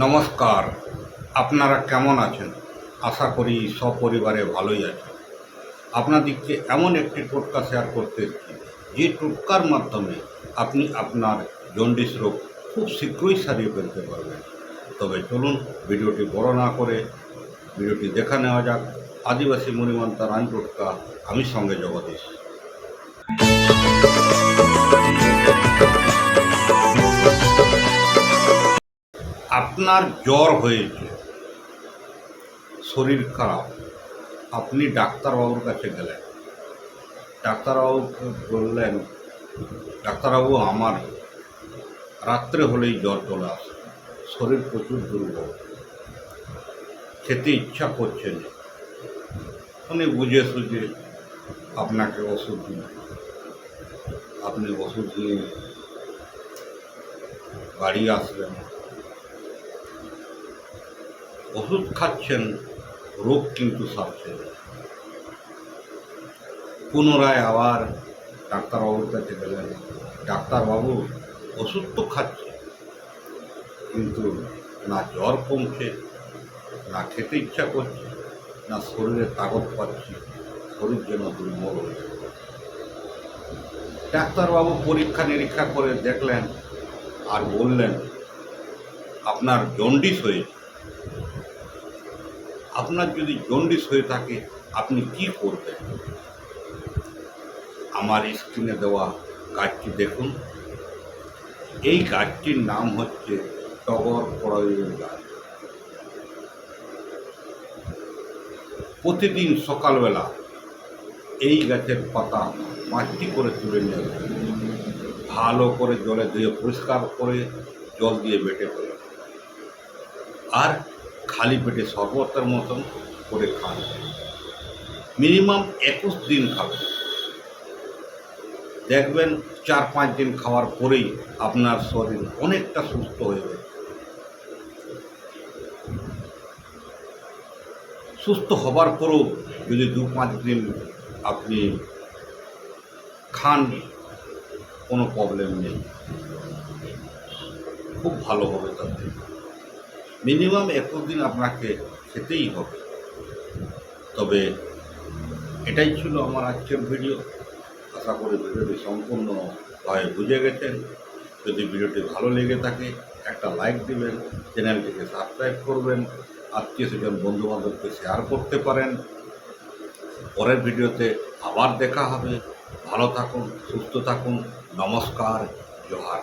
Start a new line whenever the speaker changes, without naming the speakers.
নমস্কার। আপনারা কেমন আছেন? আশা করি সপরিবারে ভালোই আছেন। আপনাদেরকে এমন একটি টোটকা শেয়ার করতে এসেছি, যে টোটকার মাধ্যমে আপনি আপনার জন্ডিস রোগ খুব শীঘ্রই সারিয়ে ফেলতে পারবেন। তবে চলুন ভিডিওটি বড় না করে ভিডিওটি দেখা নেওয়া যাক। আদিবাসী মণিমন্তা রান টোটকা, আমি সঙ্গে জগদীশ। আপনার জ্বর হয়েছে, শরীর খারাপ, আপনি ডাক্তারবাবুর কাছে গেলেন। ডাক্তারবাবুকে বললেন, ডাক্তারবাবু আমার রাত্রে হলেই জ্বর চলে আসে, শরীর প্রচুর দুর্বল, খেতে ইচ্ছা করছে না। উনি বুঝে সুঝে আপনাকে ওষুধ দিলেন। আপনি ওষুধ নিয়ে বাড়ি আসলেন, ওষুধ খাচ্ছেন, রোগ কিন্তু সারছে না। পুনরায় আবার ডাক্তারবাবুর কাছে গেলেন। ডাক্তারবাবু ওষুধ তো খাচ্ছে, কিন্তু না জ্বর কমছে, না খেতে ইচ্ছা করছে, না শরীরে তাগত পাচ্ছি, শরীর যেন দুর্বল হয়েছে। ডাক্তারবাবু পরীক্ষা নিরীক্ষা করে দেখলেন আর বললেন, আপনার জন্ডিস হয়েছে। আপনার যদি জন্ডিস হয়ে থাকে আপনি কি করবেন? আমার স্ক্রিনে দেওয়া গাছটি দেখুন। এই গাছটির নাম হচ্ছে টগর কড়াইয়ের গাছ। প্রতিদিন সকালবেলা এই গাছের পাতা 5টি করে তুলে নেবে, ভালো করে জলে ধুয়ে পরিষ্কার করে জল দিয়ে বেটে ফেলে, আর খালি পেটে শরবতের মতন করে খান। মিনিমাম 21 দিন খাবেন। দেখবেন 4-5 দিন খাওয়ার পরেই আপনার শরীর অনেকটা সুস্থ হয়ে যাবে। সুস্থ হবার পরেও যদি 2-5 দিন আপনি খান, কোনো প্রবলেম নেই, খুব ভালো হবে। তাতে মিনিমাম 21 দিন আপনাকে খেতেই হবে। তবে এটাই ছিল আমার আজকের ভিডিও। আশা করি ভিডিওটি সম্পূর্ণভাবে বুঝে গেছেন। যদি ভিডিওটি ভালো লেগে থাকে একটা লাইক দিবেন, চ্যানেলটিকে সাবস্ক্রাইব করবেন, আত্মীয় স্বজন বন্ধুবান্ধবকে শেয়ার করতে পারেন। পরের ভিডিওতে আবার দেখা হবে। ভালো থাকুন, সুস্থ থাকুন। নমস্কার, জোহার।